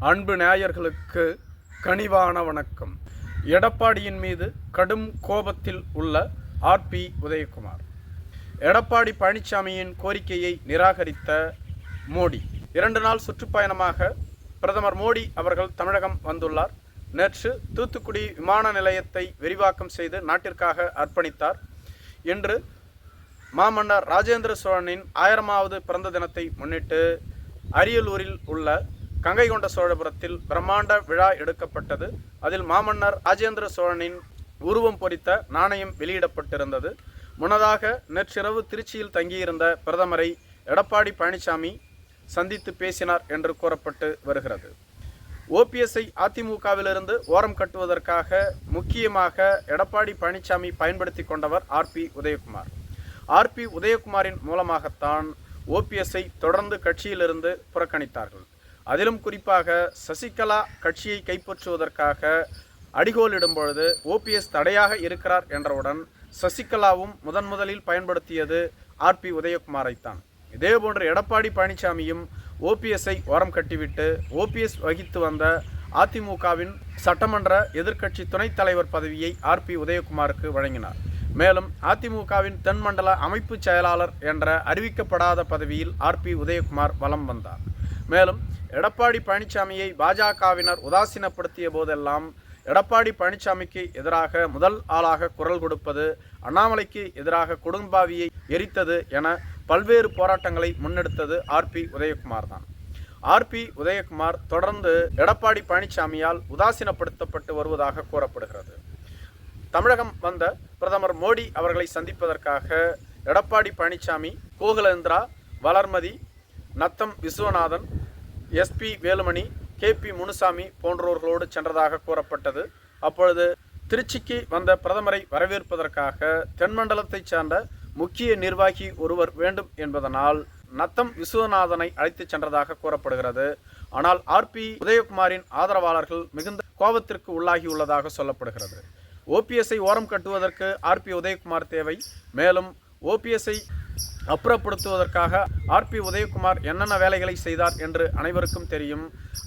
அன்பு நேயர்களுக்கு கனிவான வணக்கம். எடப்பாடியின் மீது கடும் கோபத்தில் உள்ள ஆர்பி உதயகுமார். எடப்பாடி பழனிசாமியின் கோரிக்கையை நிராகரித்த மோடி 2 நாள் சுற்றுப்பயணமாக பிரதமர் மோடி அவர்கள் தமிழகம் வந்துள்ளார். நேற்று தூத்துக்குடி விமான நிலையத்தை விரிவாக்கம் செய்து நாட்டிற்காக அர்ப்பணித்தார். இன்று மாமன்னர் ராஜேந்திர சோழனின் 1000வது பிறந்த தினத்தை முன்னிட்டு அரியலூரில் உள்ள கங்கை கொண்ட சோழபுரத்தில் பிரம்மாண்ட விழா எடுக்கப்பட்டது. அதில் மாமன்னர் ராஜேந்திர சோழனின் உருவம் பொறித்த நாணயம் வெளியிடப்பட்டிருந்தது. முன்னதாக நேற்றிரவு திருச்சியில் தங்கியிருந்த பிரதமரை எடப்பாடி பழனிசாமி சந்தித்து பேசினார் என்று கூறப்பட்டு வருகிறது. ஓபிஎஸ்ஐ அதிமுகவிலிருந்து ஓரம் கட்டுவதற்காக முக்கியமாக எடப்பாடி பழனிசாமி பயன்படுத்தி கொண்டவர் ஆர்பி உதயகுமார். ஆர்பி உதயகுமாரின் மூலமாகத்தான் ஓபிஎஸ்ஐ தொடர்ந்து கட்சியிலிருந்து புறக்கணித்தார்கள். அதிலும் குறிப்பாக சசிகலா கட்சியை கைப்பற்றுவதற்காக அடிகோலிடும் பொழுது ஓபிஎஸ் தடையாக இருக்கிறார் என்றவுடன் சசிகலாவும் முதலில் பயன்படுத்தியது ஆர்பி உதயகுமாரைத்தான். இதேபோன்று எடப்பாடி பழனிசாமியும் ஓபிஎஸ்ஐ ஓரம் கட்டிவிட்டு ஓபிஎஸ் வகித்து வந்த அதிமுகவின் சட்டமன்ற எதிர்க்கட்சி துணைத் தலைவர் பதவியை ஆர்பி உதயகுமாருக்கு வழங்கினார். மேலும் அதிமுகவின் தென்மண்டல அமைப்பு செயலாளர் என்ற அறிவிக்கப்படாத பதவியில் ஆர்பி உதயகுமார் வலம் வந்தார். மேலும் எடப்பாடி பழனிசாமியை பாஜகவினர் உதாசீனப்படுத்திய போதெல்லாம் எடப்பாடி பழனிசாமிக்கு எதிராக முதல் ஆளாக குரல் கொடுப்பது, அண்ணாமலைக்கு எதிராக கொடும்பாவியை எரித்தது என பல்வேறு போராட்டங்களை முன்னெடுத்தது ஆர்பி உதயகுமார் தான். ஆர்பி உதயகுமார் தொடர்ந்து எடப்பாடி பழனிசாமியால் உதாசீனப்படுத்தப்பட்டு வருவதாக கூறப்படுகிறது. தமிழகம் வந்த பிரதமர் மோடி அவர்களை சந்திப்பதற்காக எடப்பாடி பழனிசாமி கோகுலேந்திரா, வளர்மதி, நத்தம் விஸ்வநாதன், எஸ்பி வேலுமணி, கேபி முனுசாமி போன்றோர்களோடு சென்றதாக கூறப்பட்டது. அப்பொழுது திருச்சிக்கு வந்த பிரதமரை வரவேற்பதற்காக தென்மண்டலத்தைச் சேர்ந்த முக்கிய நிர்வாகி ஒருவர் வேண்டும் என்பதனால் நத்தம் விஸ்வநாதனை அழைத்து சென்றதாக கூறப்படுகிறது. ஆனால் ஆர்பி உதயகுமாரின் ஆதரவாளர்கள் மிகுந்த கோபத்திற்கு உள்ளாகியுள்ளதாக சொல்லப்படுகிறது. ஓபிஎஸ்ஐ ஓரம் கட்டுவதற்கு ஆர்பி உதயகுமார் தேவை. மேலும் ஓபிஎஸ்ஐ அப்புறப்படுத்துவதற்காக ஆர்பி உதயகுமார் என்னென்ன வேலைகளை செய்தார் என்று அனைவருக்கும் தெரியும்.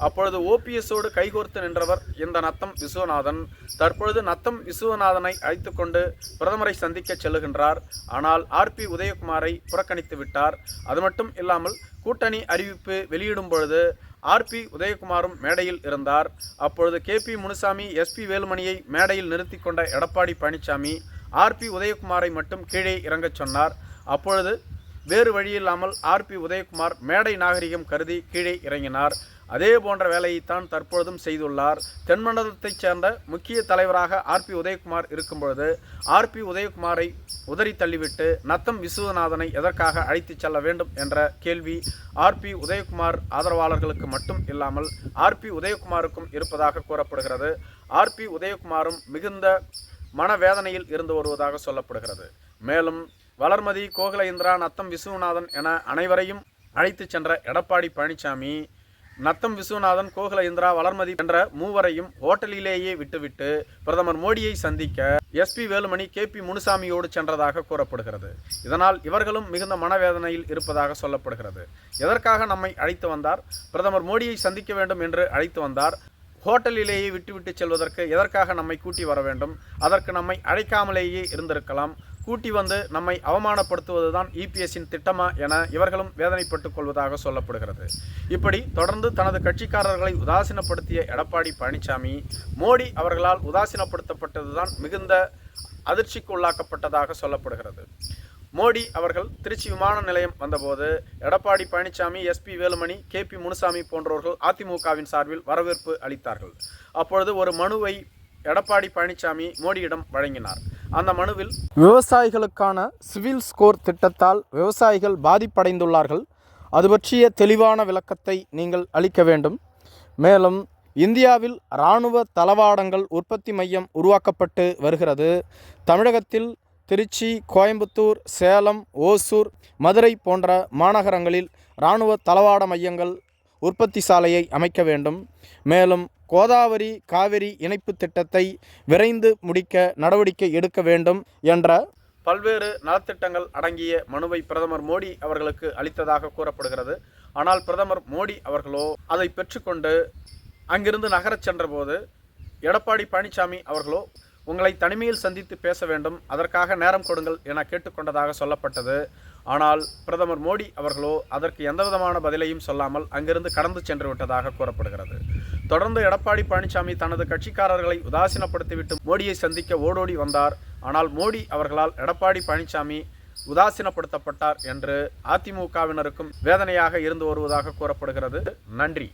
அப்பொழுது ஓபிஎஸோடு கைகோர்த்து நின்றவர் இந்த நத்தம் விஸ்வநாதன். தற்பொழுது நத்தம் விஸ்வநாதனை அழைத்து கொண்டு பிரதமரை சந்திக்க செல்லுகின்றார். ஆனால் ஆர்பி உதயகுமாரை புறக்கணித்து விட்டார். அது மட்டும் இல்லாமல் கூட்டணி அறிவிப்பு வெளியிடும் பொழுது ஆர்பி உதயகுமாரும் மேடையில் இருந்தார். அப்பொழுது கேபி முனுசாமி, எஸ்பி வேலுமணியை மேடையில் நிறுத்தி கொண்ட எடப்பாடி பழனிசாமி ஆர்பி உதயகுமாரை மட்டும் கீழே இறங்கச் சொன்னார். அப்பொழுது வேறு வழியில்லாமல் ஆர்பி உதயகுமார் மேடை நாகரிகம் கருதி கீழே இறங்கினார். அதே போன்ற வேலையைத்தான் தற்பொழுதும் செய்துள்ளார். தென்மண்டலத்தைச் சேர்ந்த முக்கிய தலைவராக ஆர்பி உதயகுமார் இருக்கும் பொழுது ஆர்பி உதயகுமாரை உதறி தள்ளிவிட்டு நத்தம் விஸ்வநாதனை எதற்காக அழைத்து செல்ல வேண்டும் என்ற கேள்வி ஆர்பி உதயகுமார் ஆதரவாளர்களுக்கு மட்டும் இல்லாமல் ஆர்பி உதயகுமாருக்கும் இருப்பதாக கூறப்படுகிறது. ஆர்பி உதயகுமாரும் மிகுந்த மனவேதனையில் இருந்து வருவதாக சொல்லப்படுகிறது. மேலும் வளர்மதி, கோகுலேந்திரா, நத்தம் விஸ்வநாதன் என அனைவரையும் அழைத்து சென்ற எடப்பாடி பழனிசாமி நத்தம் விஸ்வநாதன், கோகுலேந்திரா, வளர்மதி என்ற மூவரையும் ஹோட்டலிலேயே விட்டுவிட்டு பிரதமர் மோடியை சந்திக்க எஸ்பி வேலுமணி, கேபி முனுசாமியோடு சென்றதாக கூறப்படுகிறது. இதனால் இவர்களும் மிகுந்த மனவேதனையில் இருப்பதாக சொல்லப்படுகிறது. எதற்காக நம்மை அழைத்து வந்தார்? பிரதமர் மோடியை சந்திக்க வேண்டும் என்று அழைத்து வந்தார். ஹோட்டலிலேயே விட்டுவிட்டு செல்வதற்கு எதற்காக நம்மை கூட்டி வர வேண்டும்? அதற்கு நம்மை அழைக்காமலேயே இருந்திருக்கலாம். கூட்டி வந்து நம்மை அவமானப்படுத்துவதுதான் இபிஎஸ்ஸின் திட்டமா என இவர்களும் வேதனைப்பட்டுக் கொள்வதாக சொல்லப்படுகிறது. இப்படி தொடர்ந்து தனது கட்சிக்காரர்களை உதாசீனப்படுத்திய எடப்பாடி பழனிசாமி மோடி அவர்களால் உதாசீனப்படுத்தப்பட்டதுதான் மிகுந்த அதிர்ச்சிக்கு உள்ளாக்கப்பட்டதாக சொல்லப்படுகிறது. மோடி அவர்கள் திருச்சி விமான நிலையம் வந்தபோது எடப்பாடி பழனிசாமி, எஸ்பி வேலுமணி, கேபி முனுசாமி போன்றவர்கள் அதிமுகவின் சார்பில் வரவேற்பு அளித்தார்கள். அப்பொழுது ஒரு மனுவை எடப்பாடி பழனிசாமி மோடியிடம் வழங்கினார். அந்த மனுவில் விவசாயிகளுக்கான சிவில் ஸ்கோர் திட்டத்தால் விவசாயிகள் பாதிப்படைந்துள்ளார்கள். அது பற்றிய தெளிவான விளக்கத்தை நீங்கள் அளிக்க வேண்டும். மேலும் இந்தியாவில் இராணுவ தளவாடங்கள் உற்பத்தி மையம் உருவாக்கப்பட்டு வருகிறது. தமிழகத்தில் திருச்சி, கோயம்புத்தூர், சேலம், ஓசூர், மதுரை போன்ற மாநகரங்களில் இராணுவ தளவாட மையங்கள் உற்பத்தி சாலையை அமைக்க வேண்டும். மேலும் கோதாவரி காவிரி இணைப்பு திட்டத்தை விரைந்து முடிக்க நடவடிக்கை எடுக்க வேண்டும் என்ற பல்வேறு நலத்திட்டங்கள் அடங்கிய மனுவை பிரதமர் மோடி அவர்களுக்கு அளித்ததாக கூறப்படுகிறது. ஆனால் பிரதமர் மோடி அவர்களோ அதை பெற்றுக்கொண்டு அங்கிருந்து நகரச் சென்றபோது எடப்பாடி பழனிசாமி அவர்களோ உங்களை தனிமையில் சந்தித்து பேச வேண்டும், அதற்காக நேரம் கொடுங்கள் என கேட்டுக்கொண்டதாக சொல்லப்பட்டது. ஆனால் பிரதமர் மோடி அவர்களோ அதற்கு எந்தவிதமான பதிலையும் சொல்லாமல் அங்கிருந்து கடந்து சென்று விட்டதாக கூறப்படுகிறது. தொடர்ந்து எடப்பாடி பழனிசாமி தனது கட்சிக்காரர்களை உதாசீனப்படுத்திவிட்டு மோடியை சந்திக்க ஓடோடி வந்தார். ஆனால் மோடி அவர்களால் எடப்பாடி பழனிசாமி உதாசீனப்படுத்தப்பட்டார் என்று அதிமுகவினருக்கும் வேதனையாக இருந்து வருவதாக கூறப்படுகிறது. நன்றி.